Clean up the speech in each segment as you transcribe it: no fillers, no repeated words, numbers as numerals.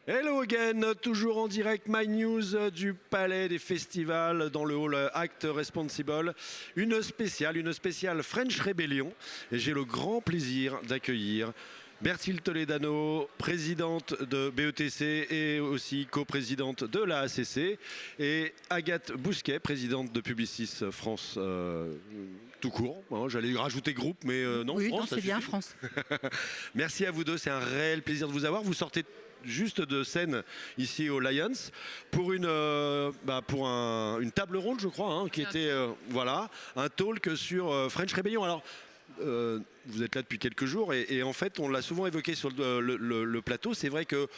Hello again, toujours en direct, My News du Palais des Festivals dans le hall Act Responsible. Une spéciale French Rebellion. Et j'ai le grand plaisir d'accueillir Berthilde Toledano, présidente de BETC et aussi coprésidente de la ACC, et Agathe Bousquet, présidente de Publicis France tout court. J'allais rajouter groupe, mais non, oui, France, non, c'est bien France. Merci à vous deux, c'est un réel plaisir de vous avoir. Vous sortez juste de scène ici au Lions pour une table ronde, je crois, qui était voilà, un talk sur French Rebellion. Alors vous êtes là depuis quelques jours et en fait on l'a souvent évoqué sur le plateau. C'est vrai que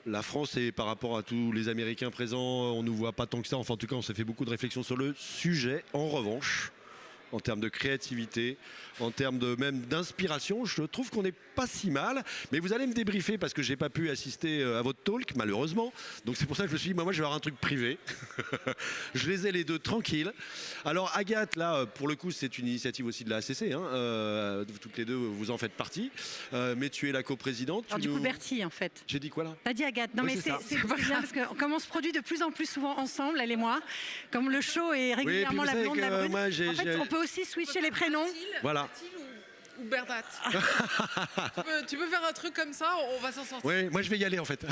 la France, et par rapport à tous les Américains présents, on ne nous voit pas tant que ça. Enfin, en tout cas, on s'est fait beaucoup de réflexions sur le sujet. En revanche, en termes de créativité, en termes même d'inspiration, je trouve qu'on n'est pas si mal. Mais vous allez me débriefer parce que j'ai pas pu assister à votre talk, malheureusement. Donc c'est pour ça que je me suis dit, moi je vais avoir un truc privé. Je les ai les deux tranquilles. Alors Agathe, là, pour le coup, c'est une initiative aussi de la ACC. Toutes les deux, vous en faites partie. Mais tu es la coprésidente. Alors du coup, Bertie, en fait. J'ai dit quoi là? T'as dit Agathe. Non, oui, mais c'est bien parce que comme on se produit de plus en plus souvent ensemble, elle et moi, comme le show est régulièrement la blonde, la brune, en fait, on peut aussi switcher les prénoms. Voilà. Ou Bernat. tu peux faire un truc comme ça, on va s'en sortir. Oui, moi je vais y aller en fait.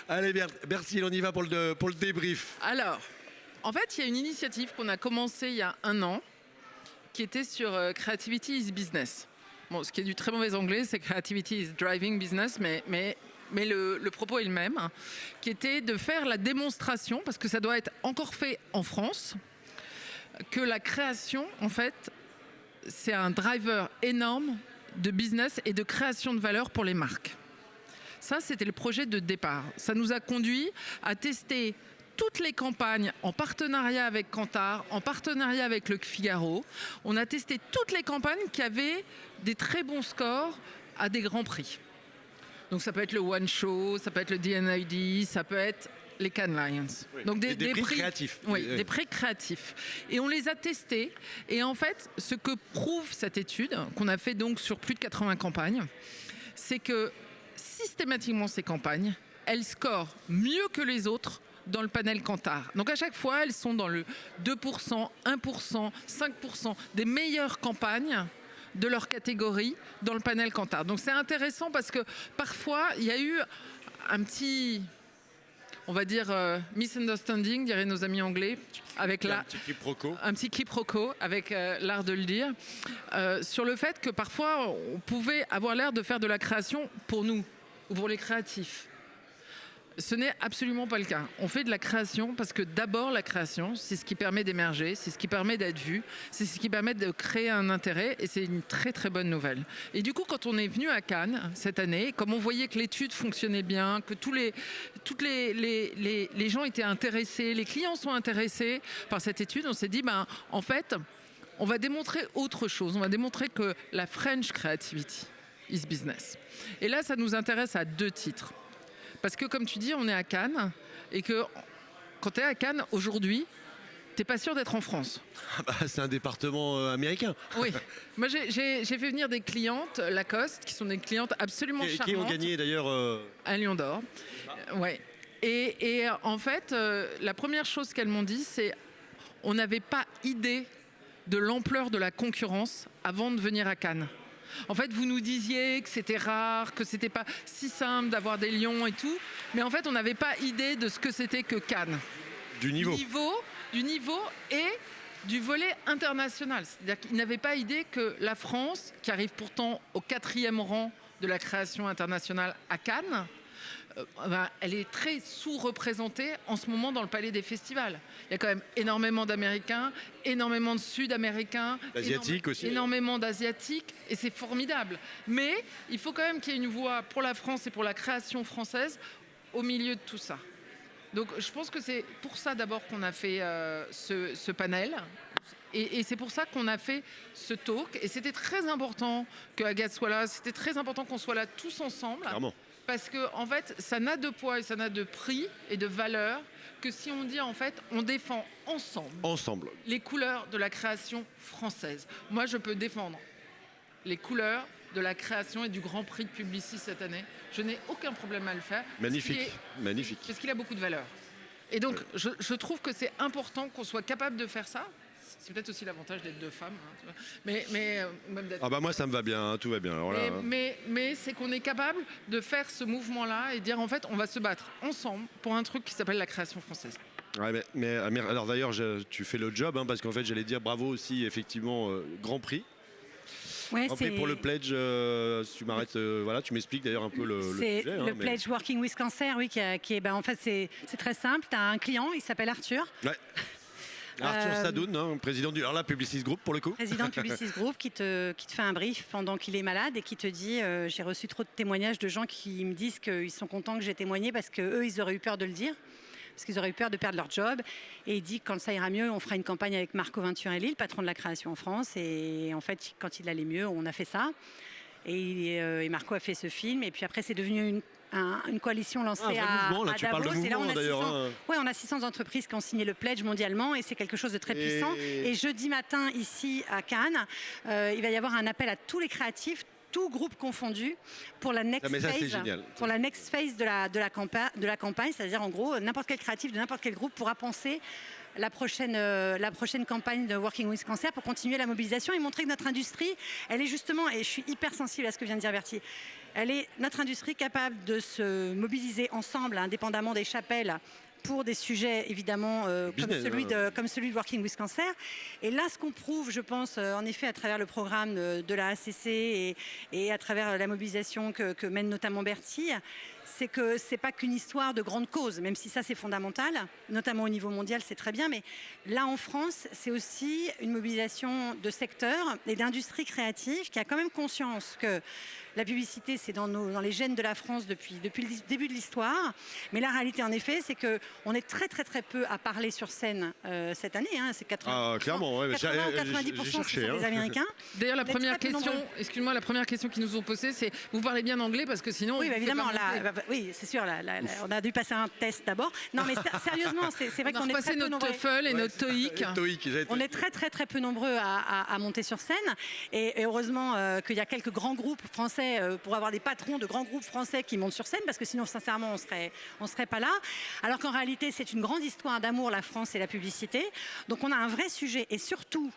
Allez, Berthilde, on y va pour le débrief. Alors, en fait, il y a une initiative qu'on a commencée il y a 1 an qui était sur Creativity is Business. Bon, ce qui est du très mauvais anglais, c'est Creativity is Driving Business, mais le propos est le même, qui était de faire la démonstration, parce que ça doit être encore fait en France, que la création, en fait, c'est un driver énorme de business et de création de valeur pour les marques. Ça, c'était le projet de départ. Ça nous a conduit à tester toutes les campagnes en partenariat avec Kantar, en partenariat avec Le Figaro. On a testé toutes les campagnes qui avaient des très bons scores à des grands prix. Donc ça peut être le One Show, ça peut être le DNID, ça peut être les Cannes Lions. Oui. Donc des prix créatifs. Oui, des prix créatifs. Et on les a testés. Et en fait, ce que prouve cette étude, qu'on a fait donc sur plus de 80 campagnes, c'est que systématiquement ces campagnes, elles scorent mieux que les autres dans le panel Kantar. Donc à chaque fois, elles sont dans le 2%, 1%, 5% des meilleures campagnes de leur catégorie dans le panel Kantar. Donc c'est intéressant parce que parfois, il y a eu un petit, on va dire, misunderstanding, diraient nos amis anglais, avec un petit quiproquo avec l'art de le dire, sur le fait que parfois, on pouvait avoir l'air de faire de la création pour nous, ou pour les créatifs. Ce n'est absolument pas le cas. On fait de la création parce que d'abord la création, c'est ce qui permet d'émerger, c'est ce qui permet d'être vu, c'est ce qui permet de créer un intérêt et c'est une très très bonne nouvelle. Et du coup, quand on est venu à Cannes cette année, comme on voyait que l'étude fonctionnait bien, que tous les gens étaient intéressés, les clients sont intéressés par cette étude, on s'est dit, en fait, on va démontrer autre chose. On va démontrer que la French Creativity is Business. Et là, ça nous intéresse à 2 titres. Parce que comme tu dis, on est à Cannes et que quand tu es à Cannes aujourd'hui, tu n'es pas sûr d'être en France. C'est un département américain. Oui. Moi, j'ai fait venir des clientes Lacoste qui sont des clientes absolument charmantes. Qui ont gagné d'ailleurs un Lion d'Or. Ouais. Et en fait, la première chose qu'elles m'ont dit, c'est on n'avait pas idée de l'ampleur de la concurrence avant de venir à Cannes. En fait, vous nous disiez que c'était rare, que c'était pas si simple d'avoir des lions et tout, mais en fait, on n'avait pas idée de ce que c'était que Cannes. Du niveau Et du volet international. C'est-à-dire qu'ils n'avaient pas idée que la France, qui arrive pourtant au 4e rang de la création internationale à Cannes, elle est très sous-représentée en ce moment dans le palais des festivals. Il y a quand même énormément d'Américains, énormément de Sud-Américains, Asiatiques aussi, énormément d'Asiatiques, et c'est formidable. Mais il faut quand même qu'il y ait une voix pour la France et pour la création française au milieu de tout ça. Donc je pense que c'est pour ça d'abord qu'on a fait ce panel. Et c'est pour ça qu'on a fait ce talk. Et c'était très important que Agathe soit là, c'était très important qu'on soit là tous ensemble. Clairement. Parce que en fait, ça n'a de poids et ça n'a de prix et de valeur que si on dit en fait, on défend ensemble les couleurs de la création française. Moi, je peux défendre les couleurs de la création et du Grand Prix de Publicis cette année. Je n'ai aucun problème à le faire. Magnifique, magnifique. Parce qu'il a beaucoup de valeur. Et donc, je trouve que c'est important qu'on soit capable de faire ça. C'est peut-être aussi l'avantage d'être deux femmes. Hein, mais même d'être... Ah bah moi, ça me va bien, tout va bien. Alors là, mais c'est qu'on est capable de faire ce mouvement-là et dire, en fait, on va se battre ensemble pour un truc qui s'appelle la création française. Ouais, mais alors d'ailleurs, tu fais le job, hein, parce qu'en fait, j'allais dire bravo aussi, effectivement, Grand Prix. Ouais, c'est pour le pledge, tu m'arrêtes, voilà, tu m'expliques d'ailleurs un peu le sujet. C'est le pledge Working with Cancer, oui, qui est en fait, c'est très simple. Tu as un client, il s'appelle Arthur. Ouais. Arthur Sadoun, hein, président du Publicis Group pour le coup. Président de Publicis Group qui te fait un brief pendant qu'il est malade et qui te dit j'ai reçu trop de témoignages de gens qui me disent qu'ils sont contents que j'ai témoigné parce qu'eux, ils auraient eu peur de le dire. Parce qu'ils auraient eu peur de perdre leur job. Et il dit que quand ça ira mieux, on fera une campagne avec Marco Venturelli, le patron de la création en France. Et en fait, quand il allait mieux, on a fait ça. Et Marco a fait ce film. Et puis après, c'est devenu une coalition lancée à Davos. Et là, on a 600 entreprises qui ont signé le pledge mondialement. Et c'est quelque chose de très puissant. Et jeudi matin, ici à Cannes, il va y avoir un appel à tous les créatifs, tout groupe confondu, pour la next phase de la campagne, c'est-à-dire en gros n'importe quel créatif de n'importe quel groupe pourra penser la prochaine campagne de Working with Cancer pour continuer la mobilisation et montrer que notre industrie, elle est justement, et je suis hyper sensible à ce que vient de dire Bertie, elle est notre industrie capable de se mobiliser ensemble, indépendamment des chapelles, pour des sujets évidemment comme celui de Working with Cancer. Et là, ce qu'on prouve, je pense, en effet, à travers le programme de la ACC et à travers la mobilisation que mène notamment Bertie, c'est que c'est pas qu'une histoire de grande cause, même si ça c'est fondamental, notamment au niveau mondial, c'est très bien, mais là en France, c'est aussi une mobilisation de secteurs et d'industries créatives qui a quand même conscience que la publicité, c'est dans les gènes de la France depuis le début de l'histoire. Mais la réalité, en effet, c'est qu'on est très, très, très peu à parler sur scène cette année. Hein, c'est 80%, clairement, ouais, 80 ou 90% cherché, sont des Américains. D'ailleurs, la première question qu'ils nous ont posée, c'est vous parlez bien anglais parce que sinon... Oui, évidemment. Oui, c'est sûr. On a dû passer un test d'abord. Non, mais sérieusement, c'est vrai qu'on est très peu nombreux. Notre TOEFL et notre TOEIC. On est très, très, très peu nombreux à monter sur scène. Et heureusement qu'il y a quelques grands groupes français pour avoir des patrons de grands groupes français qui montent sur scène, parce que sinon, sincèrement, on serait pas là. Alors qu'en réalité, c'est une grande histoire d'amour, la France et la publicité. Donc, on a un vrai sujet. Et surtout,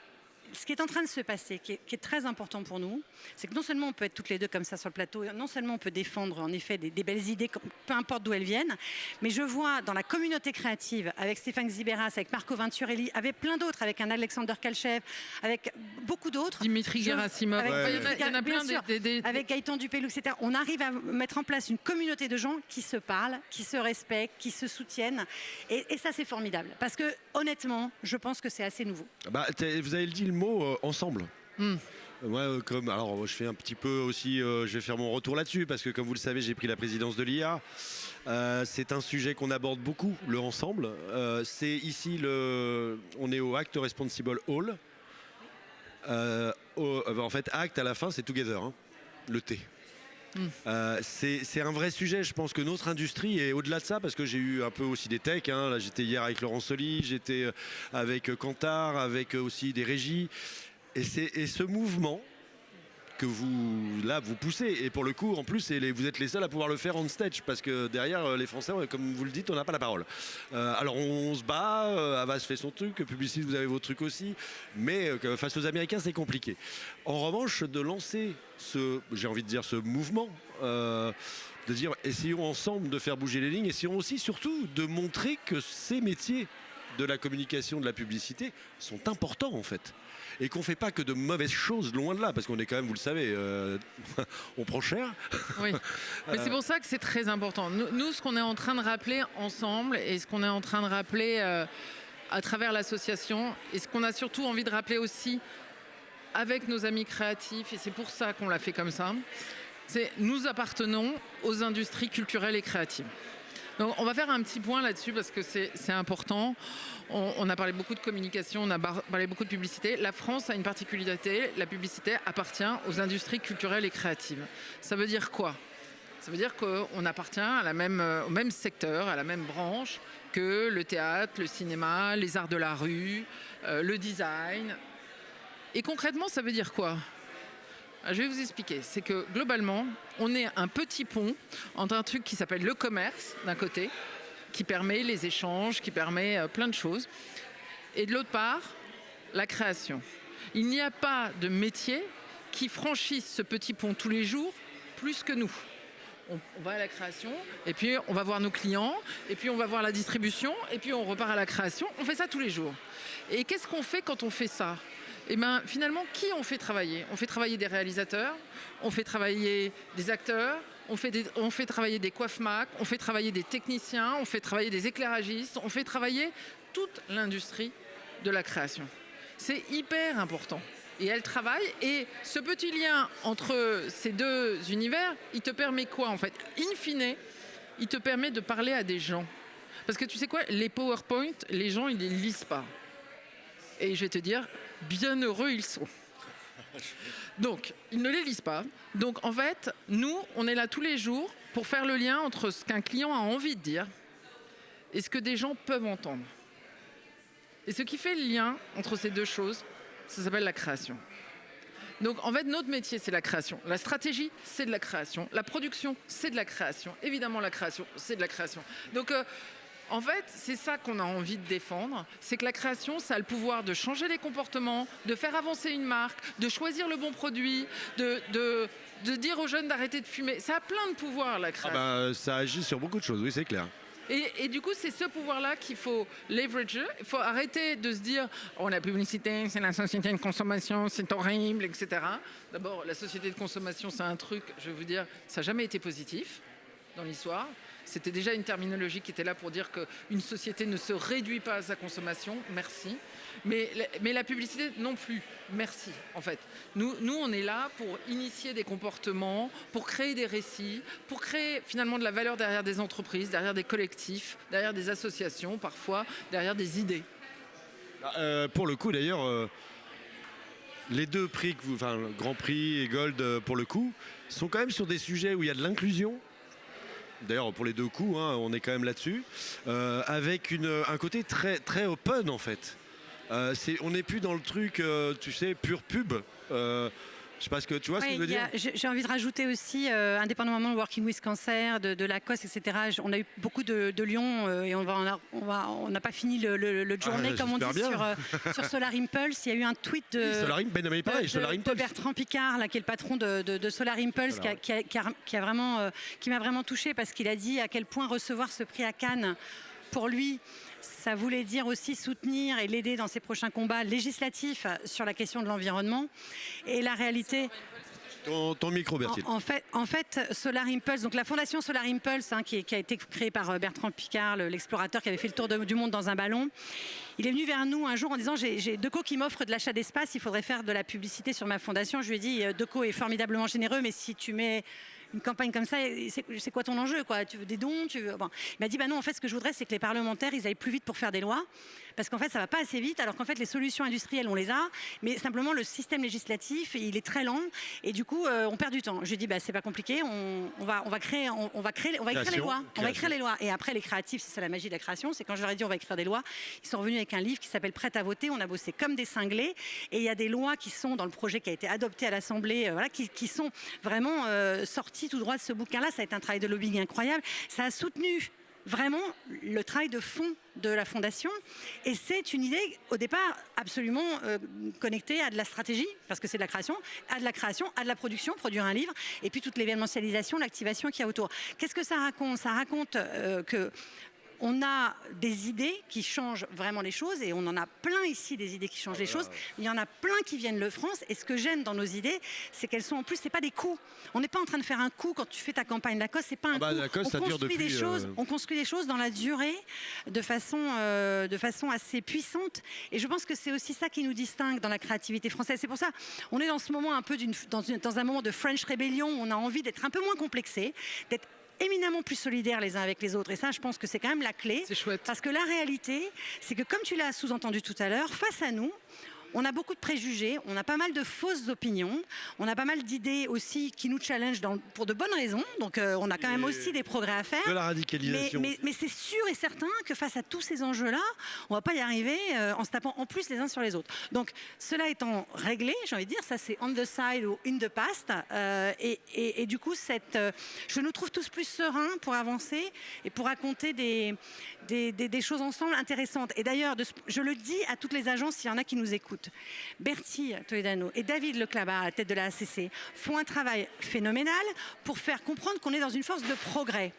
ce qui est en train de se passer, qui est très important pour nous, c'est que non seulement on peut être toutes les deux comme ça sur le plateau, non seulement on peut défendre en effet des belles idées, peu importe d'où elles viennent, mais je vois dans la communauté créative, avec Stéphane Xiberas, avec Marco Venturelli, avec plein d'autres, avec un Alexander Kalchev, avec beaucoup d'autres. Dimitri Gerasimov, il y en a plein. Avec Gaëtan Dupellou, etc. On arrive à mettre en place une communauté de gens qui se parlent, qui se respectent, qui se soutiennent. Et ça, c'est formidable. Parce que, honnêtement, je pense que c'est assez nouveau. Vous avez dit le mot ensemble. Moi, alors, je fais un petit peu aussi, je vais faire mon retour là-dessus parce que, comme vous le savez, j'ai pris la présidence de l'IA. C'est un sujet qu'on aborde beaucoup, le ensemble. C'est ici on est au Act Responsible Hall. En fait, Act à la fin, c'est Together, hein, le T. C'est un vrai sujet. Je pense que notre industrie est au-delà de ça, parce que j'ai eu un peu aussi des techs. Hein. Là, j'étais hier avec Laurent Soli, j'étais avec Kantar, avec aussi des régies. Et ce mouvement que vous poussez. Et pour le coup, en plus, vous êtes les seuls à pouvoir le faire on stage, parce que derrière, les Français, comme vous le dites, on n'a pas la parole. Alors on se bat, Havas fait son truc, Publicis, vous avez vos trucs aussi, mais face aux Américains, c'est compliqué. En revanche, de lancer ce mouvement, de dire essayons ensemble de faire bouger les lignes, essayons aussi surtout de montrer que ces métiers de la communication, de la publicité sont importants en fait. Et qu'on ne fait pas que de mauvaises choses, loin de là, parce qu'on est quand même, vous le savez, on prend cher. Oui, mais c'est pour ça que c'est très important. Nous, ce qu'on est en train de rappeler ensemble, et ce qu'on est en train de rappeler à travers l'association, et ce qu'on a surtout envie de rappeler aussi avec nos amis créatifs, et c'est pour ça qu'on l'a fait comme ça, c'est nous appartenons aux industries culturelles et créatives. Donc on va faire un petit point là-dessus parce que c'est important. On a parlé beaucoup de communication, on a parlé beaucoup de publicité. La France a une particularité, la publicité appartient aux industries culturelles et créatives. Ça veut dire quoi ? Ça veut dire qu'on appartient au même secteur, à la même branche que le théâtre, le cinéma, les arts de la rue, le design. Et concrètement, ça veut dire quoi ? Je vais vous expliquer. C'est que globalement, on est un petit pont entre un truc qui s'appelle le commerce, d'un côté, qui permet les échanges, qui permet plein de choses, et de l'autre part, la création. Il n'y a pas de métier qui franchisse ce petit pont tous les jours plus que nous. On va à la création, et puis on va voir nos clients, et puis on va voir la distribution, et puis on repart à la création. On fait ça tous les jours. Et qu'est-ce qu'on fait quand on fait ça ? Eh bien, finalement, qui on fait travailler ? On fait travailler des réalisateurs, on fait travailler des acteurs, on fait travailler des coiffes-macs, on fait travailler des techniciens, on fait travailler des éclairagistes, on fait travailler toute l'industrie de la création. C'est hyper important. Et elle travaille, et ce petit lien entre ces deux univers, il te permet quoi en fait ? In fine, il te permet de parler à des gens. Parce que tu sais quoi, les PowerPoint, les gens, ils ne les lisent pas. Et je vais te dire, bien heureux ils sont. Donc, ils ne les lisent pas. Donc, en fait, nous, on est là tous les jours pour faire le lien entre ce qu'un client a envie de dire et ce que des gens peuvent entendre. Et ce qui fait le lien entre ces deux choses, ça s'appelle la création. Donc, en fait, notre métier, c'est la création. La stratégie, c'est de la création. La production, c'est de la création. Évidemment, la création, c'est de la création. Donc, en fait, c'est ça qu'on a envie de défendre. C'est que la création, ça a le pouvoir de changer les comportements, de faire avancer une marque, de choisir le bon produit, de dire aux jeunes d'arrêter de fumer. Ça a plein de pouvoirs, la création. Ça agit sur beaucoup de choses, oui, c'est clair. Et du coup, c'est ce pouvoir-là qu'il faut leverager. Il faut arrêter de se dire « Oh, la publicité, c'est la société de consommation, c'est horrible, etc. » D'abord, la société de consommation, c'est un truc, je vais vous dire, ça n'a jamais été positif dans l'histoire. C'était déjà une terminologie qui était là pour dire qu'une société ne se réduit pas à sa consommation. Merci. Mais la publicité non plus. Merci, en fait. Nous, on est là pour initier des comportements, pour créer des récits, pour créer finalement de la valeur derrière des entreprises, derrière des collectifs, derrière des associations, parfois, derrière des idées. Pour le coup, d'ailleurs, les deux prix, enfin, le Grand Prix et Gold, pour le coup, sont quand même sur des sujets où il y a de l'inclusion. D'ailleurs, pour les deux coups, hein, on est quand même là-dessus, avec un côté très, très open en fait. On n'est plus dans le truc, tu sais, pure pub. Je sais pas ce que tu vois ce que je veux dire. J'ai envie de rajouter aussi, indépendamment de Working with Cancer, de Lacoste, etc. On a eu beaucoup de lions et on n'a pas fini le journée, comme on dit, sur Solar Impulse. Il y a eu un tweet de Bertrand Picard, là, qui est le patron de Solar Impulse, qui m'a vraiment touchée parce qu'il a dit à quel point recevoir ce prix à Cannes, pour lui, ça voulait dire aussi soutenir et l'aider dans ses prochains combats législatifs sur la question de l'environnement. Et la réalité... Ton micro, Bertil. En fait, Solar Impulse, donc la fondation Solar Impulse, hein, qui a été créée par Bertrand Picard, l'explorateur qui avait fait le tour du monde dans un ballon, il est venu vers nous un jour en disant « J'ai Decaux qui m'offre de l'achat d'espace, il faudrait faire de la publicité sur ma fondation ». Je lui ai dit « Decaux est formidablement généreux, mais si tu mets... une campagne comme ça, c'est quoi ton enjeu quoi ? Tu veux des dons ? Bon. Il m'a dit bah non, en fait, ce que je voudrais, c'est que les parlementaires, ils aillent plus vite pour faire des lois, parce qu'en fait, ça va pas assez vite, alors qu'en fait, les solutions industrielles, on les a, mais simplement le système législatif, il est très lent, et du coup, on perd du temps. Je lui ai dit bah c'est pas compliqué, on va écrire les lois, on va écrire les lois. Et après, les créatifs, c'est ça la magie de la création, c'est quand je leur ai dit on va écrire des lois, ils sont revenus avec un livre qui s'appelle Prêt à voter. On a bossé comme des cinglés, et il y a des lois qui sont dans le projet qui a été adopté à l'Assemblée, voilà, qui sont vraiment sorties tout droit de ce bouquin-là. Ça a été un travail de lobbying incroyable. Ça a soutenu vraiment le travail de fond de la Fondation. Et c'est une idée, au départ, absolument connectée à de la stratégie, parce que c'est de la création, à de la production, produire un livre, et puis toute l'événementialisation, l'activation qu'il y a autour. Qu'est-ce que ça raconte ? Ça raconte que on a des idées qui changent vraiment les choses, et on en a plein ici des idées qui changent les choses. Il y en a plein qui viennent de France, et ce que j'aime dans nos idées, c'est qu'elles sont en plus, c'est pas des coups. On n'est pas en train de faire un coup quand tu fais ta campagne Lacoste, c'est pas un coup. Lacoste, On construit des choses dans la durée, de façon assez puissante. Et je pense que c'est aussi ça qui nous distingue dans la créativité française. C'est pour ça, on est dans ce moment un peu dans un moment de French Rebellion, où on a envie d'être un peu moins complexé, d'être éminemment plus solidaires les uns avec les autres. Et ça, je pense que c'est quand même la clé. C'est chouette. Parce que la réalité, c'est que comme tu l'as sous-entendu tout à l'heure, face à nous, on a beaucoup de préjugés, on a pas mal de fausses opinions, on a pas mal d'idées aussi qui nous challengent pour de bonnes raisons. Donc on a quand même aussi des progrès à faire. De la radicalisation. Mais c'est sûr et certain que face à tous ces enjeux-là, on ne va pas y arriver en se tapant en plus les uns sur les autres. Donc cela étant réglé, j'ai envie de dire, ça c'est on the side ou in the past. Et du coup, je nous trouve tous plus sereins pour avancer et pour raconter des choses ensemble intéressantes. Et d'ailleurs, je le dis à toutes les agences, s'il y en a qui nous écoutent, Bertie Toledano et David Leclabat, à la tête de la ACC, font un travail phénoménal pour faire comprendre qu'on est dans une force de progrès.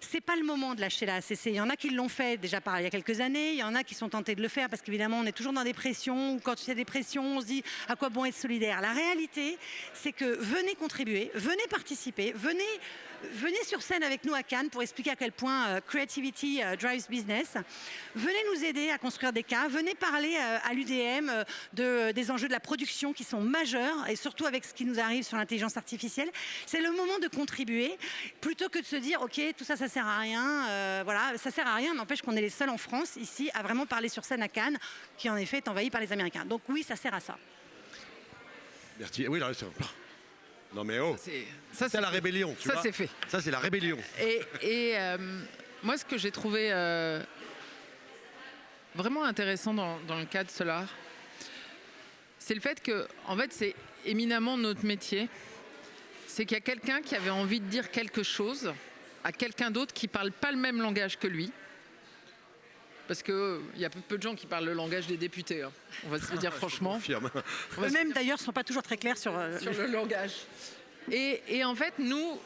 C'est pas le moment de lâcher la ACC. Il y en a qui l'ont fait déjà il y a quelques années. Il y en a qui sont tentés de le faire parce qu'évidemment, on est toujours dans des pressions. Quand il y a des pressions, on se dit à quoi bon être solidaire. La réalité, c'est que venez contribuer, venez participer, venez sur scène avec nous à Cannes pour expliquer à quel point creativity drives business. Venez nous aider à construire des cas. Venez parler à l'UDM des enjeux de la production qui sont majeurs et surtout avec ce qui nous arrive sur l'intelligence artificielle. C'est le moment de contribuer plutôt que de se dire ok, tout ça, ça sert à rien. Voilà, ça sert à rien. N'empêche qu'on est les seuls en France ici à vraiment parler sur scène à Cannes, qui en effet est envahi par les Américains. Donc oui, ça sert à ça. Bertie, oui, là, c'est... Non mais oh, ça c'est la rébellion. Ça c'est fait. Ça c'est la rébellion. Et moi ce que j'ai trouvé vraiment intéressant dans le cas de Solar, c'est le fait que en fait c'est éminemment notre métier. C'est qu'il y a quelqu'un qui avait envie de dire quelque chose à quelqu'un d'autre qui parle pas le même langage que lui. Parce qu'il y a peu de gens qui parlent le langage des députés. Hein. On va se le dire franchement. Eux-mêmes d'ailleurs ne sont pas toujours très clairs sur le langage. Et en fait, nous,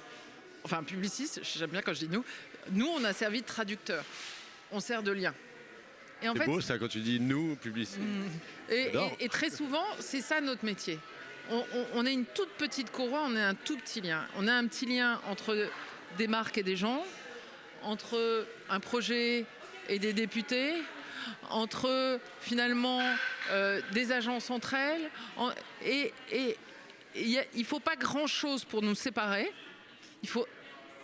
enfin Publicis, j'aime bien quand je dis nous on a servi de traducteur. On sert de lien. C'est beau ça quand tu dis nous, Publicis. Et très souvent, c'est ça notre métier. On est une toute petite courroie, on est un tout petit lien. On a un petit lien entre des marques et des gens, entre un projet et des députés, entre finalement des agences entre elles. Il ne faut pas grand-chose pour nous séparer. Il faut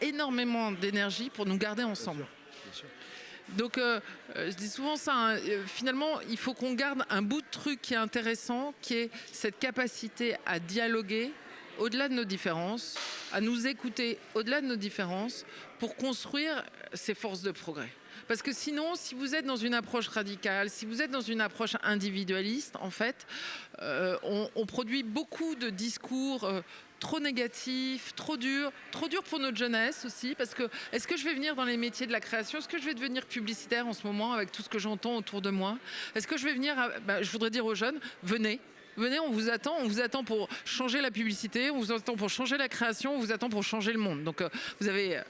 énormément d'énergie pour nous garder ensemble. Bien sûr. Donc, je dis souvent ça, hein, finalement, il faut qu'on garde un bout de truc qui est intéressant, qui est cette capacité à dialoguer au-delà de nos différences, à nous écouter au-delà de nos différences, pour construire ces forces de progrès. Parce que sinon, si vous êtes dans une approche radicale, si vous êtes dans une approche individualiste, en fait, on produit beaucoup de discours trop négatifs, trop durs pour notre jeunesse aussi. Parce que est-ce que je vais venir dans les métiers de la création? Est-ce que je vais devenir publicitaire en ce moment avec tout ce que j'entends autour de moi? Est-ce que je vais venir... je voudrais dire aux jeunes, venez, on vous attend pour changer la publicité, on vous attend pour changer la création, on vous attend pour changer le monde. Donc vous avez...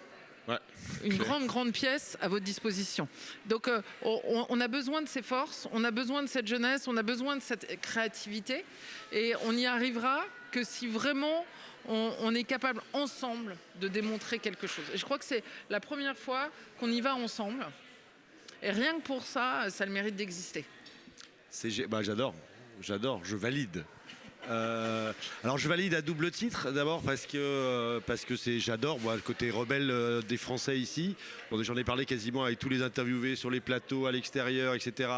une grande pièce à votre disposition. Donc on a besoin de ces forces, on a besoin de cette jeunesse, on a besoin de cette créativité et on n'y arrivera que si vraiment on est capable ensemble de démontrer quelque chose. Et je crois que c'est la première fois qu'on y va ensemble et rien que pour ça, ça a le mérite d'exister. J'adore, je valide. Alors je valide à double titre, d'abord parce que j'adore moi le côté rebelle des Français ici. Bon, j'en ai parlé quasiment avec tous les interviewés sur les plateaux, à l'extérieur, etc.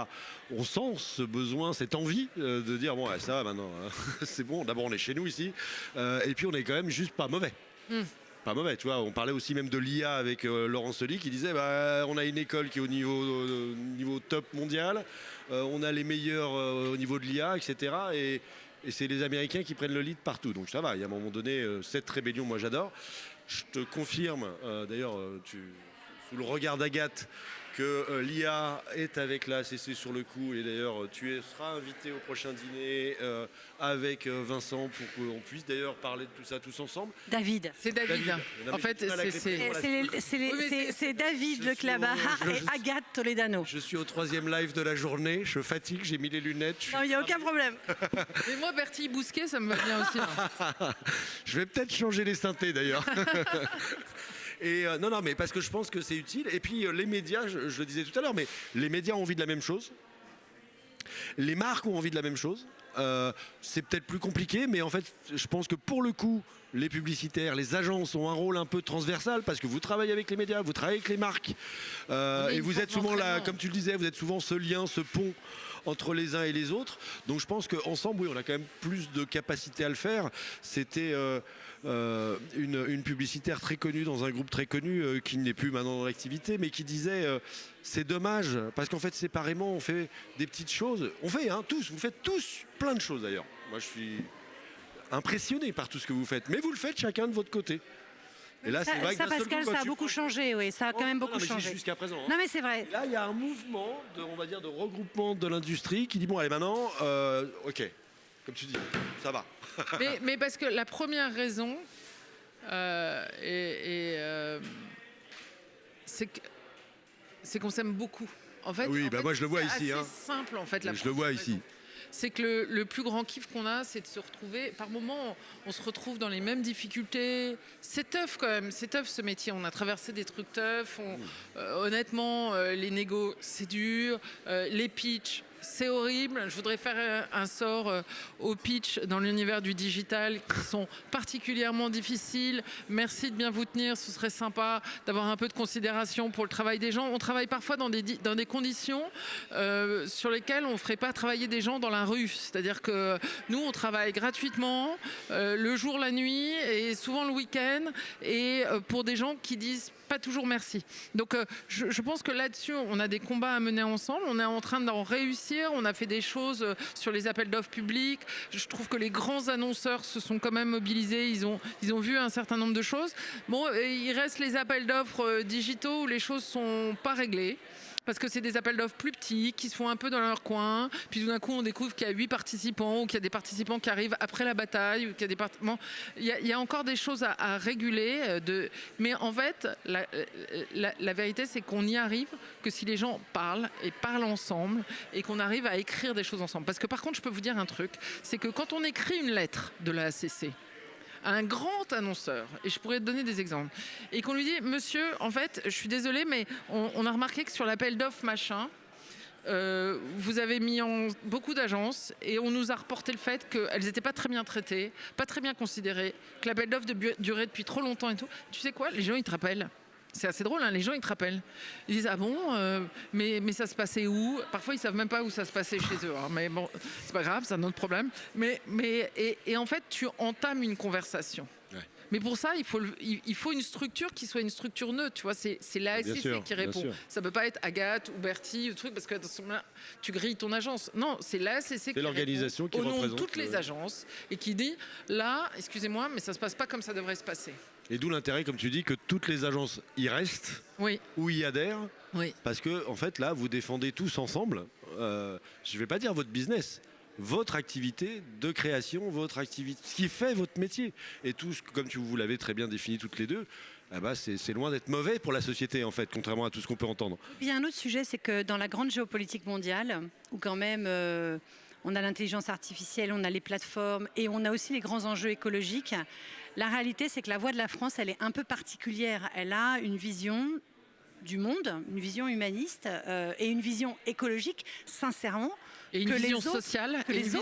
On sent ce besoin, cette envie de dire bon ça va maintenant, c'est bon, d'abord on est chez nous ici, et puis on est quand même juste pas mauvais. Pas mauvais, tu vois. On parlait aussi même de l'IA avec Laurent Soli qui disait on a une école qui est au niveau top mondial, on a les meilleurs au niveau de l'IA, etc. Et c'est les Américains qui prennent le lead partout. Donc ça va, il y a un moment donné, cette rébellion, moi j'adore. Je te confirme, d'ailleurs, sous le regard d'Agathe, que l'IA est avec la ACC sur le coup. Et d'ailleurs, tu seras invité au prochain dîner avec Vincent pour qu'on puisse d'ailleurs parler de tout ça tous ensemble. David. C'est David. En fait, c'est David Leclabat et Agathe Toledano. Je suis au 3e live de la journée. Je fatigue, j'ai mis les lunettes. Non, il n'y a aucun problème. Mais moi, Bertie Bousquet, ça me va bien aussi. Je vais peut-être changer les synthés d'ailleurs. Et non, mais parce que je pense que c'est utile. Et puis les médias, je le disais tout à l'heure, mais les médias ont envie de la même chose. Les marques ont envie de la même chose. c'est peut-être plus compliqué, mais en fait, je pense que pour le coup, les publicitaires, les agences ont un rôle un peu transversal parce que vous travaillez avec les médias, vous travaillez avec les marques, et vous êtes souvent là, comme tu le disais, vous êtes souvent ce lien, ce pont entre les uns et les autres. Donc je pense qu'ensemble, oui, on a quand même plus de capacité à le faire. C'était une publicitaire très connue dans un groupe très connu qui n'est plus maintenant dans l'activité, mais qui disait c'est dommage parce qu'en fait séparément on fait des petites choses. On fait tous, vous faites tous plein de choses d'ailleurs. Moi je suis impressionné par tout ce que vous faites, mais vous le faites chacun de votre côté. Et là, c'est vrai que Pascal, ça a beaucoup changé, oui, ça a quand même beaucoup changé. Jusqu'à présent. Non, mais c'est vrai. Et là, il y a un mouvement, on va dire, de regroupement de l'industrie qui dit bon, allez, maintenant, ok, comme tu dis, ça va. mais parce que la première raison, c'est qu'on s'aime beaucoup. En fait, oui, moi je le vois ici. C'est simple en fait. Je le vois ici. C'est que le plus grand kiff qu'on a, c'est de se retrouver. Par moments, on se retrouve dans les mêmes difficultés. C'est tough quand même, c'est tough ce métier. On a traversé des trucs tough. Honnêtement, les négos, c'est dur. Les pitchs, c'est horrible. Je voudrais faire un sort aux pitchs dans l'univers du digital qui sont particulièrement difficiles. Merci de bien vous tenir. Ce serait sympa d'avoir un peu de considération pour le travail des gens. On travaille parfois dans des conditions sur lesquelles on ne ferait pas travailler des gens dans la rue. C'est-à-dire que nous, on travaille gratuitement le jour, la nuit et souvent le week-end et pour des gens qui disent pas toujours merci. Donc je pense que là-dessus, on a des combats à mener ensemble. On est en train d'en réussir. On a fait des choses sur les appels d'offres publics. Je trouve que les grands annonceurs se sont quand même mobilisés. Ils ont vu un certain nombre de choses. Bon, il reste les appels d'offres digitaux où les choses sont pas réglées. Parce que c'est des appels d'offres plus petits, qui se font un peu dans leur coin. Puis tout d'un coup, on découvre qu'il y a 8 participants ou qu'il y a des participants qui arrivent après la bataille. Ou qu'il y a des il y a encore des choses à réguler. Mais en fait, la vérité, c'est qu'on n'y arrive que si les gens parlent et parlent ensemble et qu'on arrive à écrire des choses ensemble. Parce que par contre, je peux vous dire un truc, c'est que quand on écrit une lettre de la ACC, un grand annonceur, et je pourrais te donner des exemples, et qu'on lui dit « Monsieur, en fait, je suis désolé, mais on a remarqué que sur l'appel d'offres machin, vous avez mis en beaucoup d'agences et on nous a reporté le fait qu'elles n'étaient pas très bien traitées, pas très bien considérées, que l'appel d'offres durait depuis trop longtemps et tout. Tu sais quoi, les gens, ils te rappellent. C'est assez drôle, hein, les gens, ils te rappellent. Ils disent « Ah bon mais ça se passait où ?» Parfois, ils ne savent même pas où ça se passait chez eux. Hein, mais bon, c'est pas grave, c'est un autre problème. Et en fait, tu entames une conversation. Ouais. Mais pour ça, il faut une structure qui soit une structure neutre. Tu vois, c'est l'ACC qui répond. Ça ne peut pas être Agathe ou Bertie ou truc, parce que tu grilles ton agence. Non, c'est l'ACC qui l'organisation répond au nom de toutes les agences et qui dit « Là, excusez-moi, mais ça ne se passe pas comme ça devrait se passer. » Et d'où l'intérêt, comme tu dis, que toutes les agences y restent, oui, ou y adhèrent, oui, parce que en fait là, vous défendez tous ensemble. Je ne vais pas dire votre business, votre activité de création, votre activité, ce qui fait votre métier. Et tout, comme vous l'avez très bien défini toutes les deux, c'est loin d'être mauvais pour la société en fait, contrairement à tout ce qu'on peut entendre. Il y a un autre sujet, c'est que dans la grande géopolitique mondiale, où quand même on a l'intelligence artificielle, on a les plateformes et on a aussi les grands enjeux écologiques. La réalité, c'est que la voix de la France, elle est un peu particulière. Elle a une vision du monde, une vision humaniste et une vision écologique, sincèrement. Et une vision sociale, que les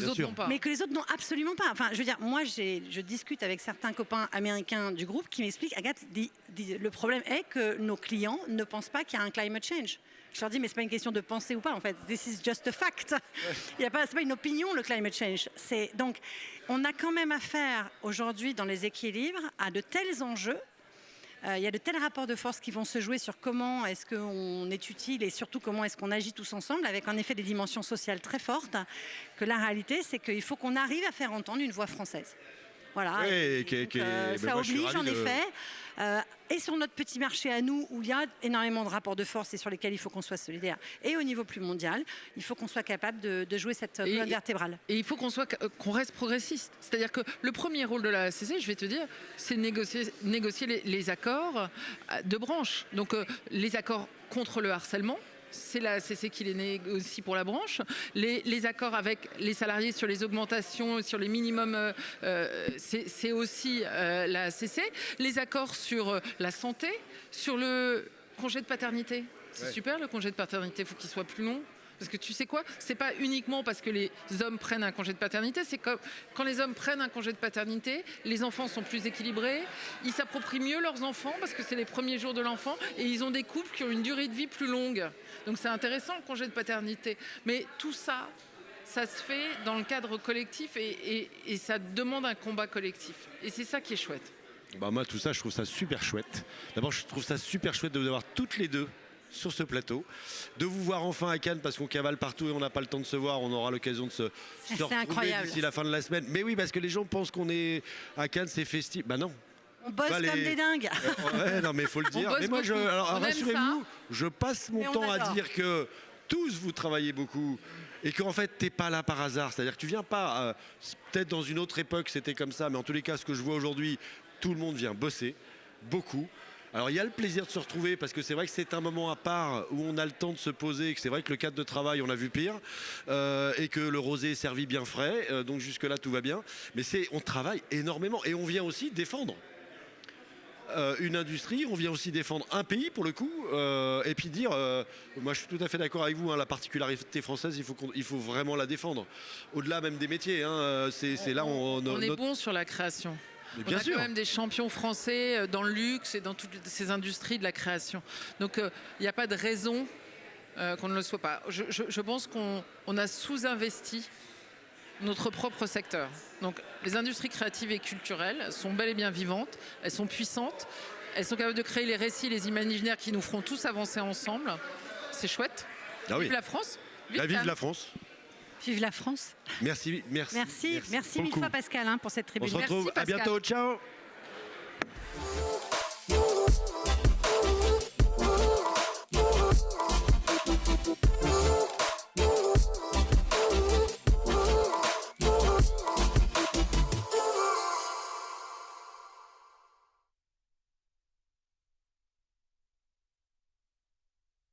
autres n'ont pas. Mais que les autres n'ont absolument pas. Enfin, je veux dire, moi, je discute avec certains copains américains du groupe qui m'expliquent, Agathe, le problème est que nos clients ne pensent pas qu'il y a un climate change. Je leur dis, mais c'est pas une question de penser ou pas, en fait. This is just a fact. C'est pas une opinion, le climate change. Donc, on a quand même affaire aujourd'hui dans les équilibres à de tels enjeux. Il y a de tels rapports de force qui vont se jouer sur comment est-ce qu'on est utile et surtout comment est-ce qu'on agit tous ensemble, avec en effet des dimensions sociales très fortes, que la réalité, c'est qu'il faut qu'on arrive à faire entendre une voix française. Voilà. Oui, ça oblige en effet. Et sur notre petit marché à nous, où il y a énormément de rapports de force et sur lesquels il faut qu'on soit solidaire, et au niveau plus mondial, il faut qu'on soit capable de jouer cette colonne vertébrale. Et il faut qu'on reste progressiste. C'est-à-dire que le premier rôle de la ACC, je vais te dire, c'est négocier les accords de branche. Donc les accords contre le harcèlement. C'est la ACC qui les négocie pour la branche. Les accords avec les salariés sur les augmentations, sur les minimums, c'est aussi la ACC. Les accords sur la santé, sur le congé de paternité. C'est super le congé de paternité, il faut qu'il soit plus long. Parce que tu sais quoi, c'est pas uniquement parce que les hommes prennent un congé de paternité, c'est comme quand les hommes prennent un congé de paternité, les enfants sont plus équilibrés, ils s'approprient mieux leurs enfants parce que c'est les premiers jours de l'enfant et ils ont des couples qui ont une durée de vie plus longue. Donc c'est intéressant le congé de paternité. Mais tout ça, ça se fait dans le cadre collectif et ça demande un combat collectif. Et c'est ça qui est chouette. Bah moi tout ça je trouve ça super chouette. D'abord je trouve ça super chouette de vous avoir toutes les deux sur ce plateau, de vous voir enfin à Cannes parce qu'on cavale partout et on n'a pas le temps de se voir, on aura l'occasion de se retrouver incroyable. d'ici la fin de la semaine. Mais oui parce que les gens pensent qu'on est à Cannes, c'est festif. Bah non. On bosse comme des dingues. Ouais, non mais faut le dire. Mais moi alors rassurez-vous, je passe mon temps à dire que tous vous travaillez beaucoup. Et qu'en fait, t'es pas là par hasard. C'est-à-dire que tu viens pas. Peut-être dans une autre époque, c'était comme ça, mais en tous les cas, ce que je vois aujourd'hui, tout le monde vient bosser, beaucoup. Alors il y a le plaisir de se retrouver parce que c'est vrai que c'est un moment à part où on a le temps de se poser et que c'est vrai que le cadre de travail on a vu pire et que le rosé est servi bien frais, donc jusque là tout va bien. Mais on travaille énormément et on vient aussi défendre une industrie, on vient aussi défendre un pays pour le coup et puis dire, moi je suis tout à fait d'accord avec vous, hein, la particularité française il faut vraiment la défendre au-delà même des métiers, hein, c'est là on est bon sur la création. Mais on bien a sûr. quand même des champions français dans le luxe et dans toutes ces industries de la création. Donc il n'y a pas de raison qu'on ne le soit pas. Je pense qu'on a sous-investi notre propre secteur. Donc les industries créatives et culturelles sont bel et bien vivantes, elles sont puissantes, elles sont capables de créer les récits, les imaginaires qui nous feront tous avancer ensemble. C'est chouette. Ah oui. Vive la France. Vive la France. Vive la France. Merci Merci mille beaucoup. fois Pascal pour cette tribune. On se retrouve Merci, à bientôt. Ciao.